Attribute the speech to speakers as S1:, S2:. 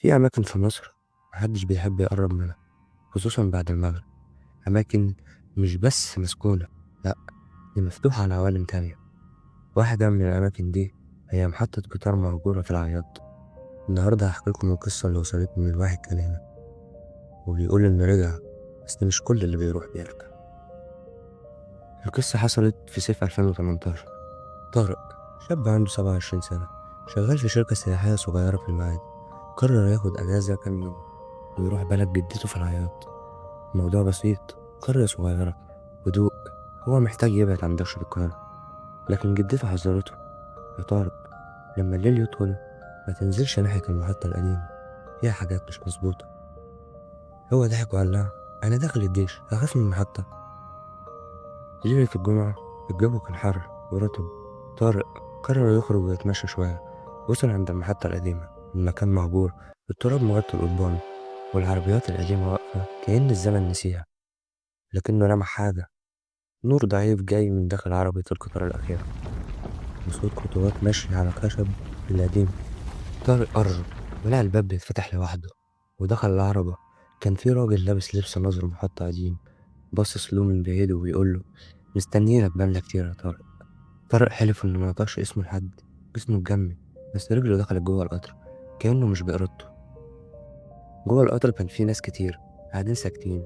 S1: في أماكن في مصر محدش بيحب يقرب منها، خصوصا بعد المغرب. أماكن مش بس مسكونة، لأ، دي مفتوحة على عوالم تانية. واحدة من الأماكن دي هي محطة قطار مهجورة في العياط. النهاردة هحكيلكم القصة اللي وصلتني من واحد كلمة وبيقول إنه رجع، بس مش كل اللي بيروح بيرجع. القصة حصلت في صيف 2018. طارق، شاب عنده 27 سنة، شغال في شركة سياحية صغيرة في المعادي. قرر ياخد أجازة كام يوم ويروح بلد جدته في العياط. الموضوع بسيط، قرية صغيرة، هدوء. هو محتاج يبعد عن دوشة القاهرة. لكن جدته حذرته: يا طارق، لما الليل يدخل ما تنزلش ناحية المحطة القديمة، فيها حاجات مش مظبوطة. هو ضحك وقال لها: أنا داخل الجيش، هخاف من المحطة؟ ليلة الجمعة الجو كان حر ورطب. طارق قرر يخرج ويتمشى شوية. وصل عند المحطة القديمة. المكان مهجور، التراب مغطي القضبان، والعربيات القديمة واقفة كأن الزمن نسيها. لكنه لمح حاجة: نور ضعيف جاي من داخل عربية القطار الأخيرة، وصوت خطوات ماشية على الخشب القديم. طارق قرب ولقى الباب بيتفتح لوحده ودخل العربة. كان في راجل لابس لبس ناظر محطة قديم، باصص له من بعيد وبيقول له: مستنيينك بقالنا كتير يا طارق. طارق حلف إنه منطقش اسمه لحد. جسمه اتجمد، بس رجله دخلت جوه القطر كأنه مش بإرادته. جوه القطر كان في ناس كتير قاعدين ساكتين،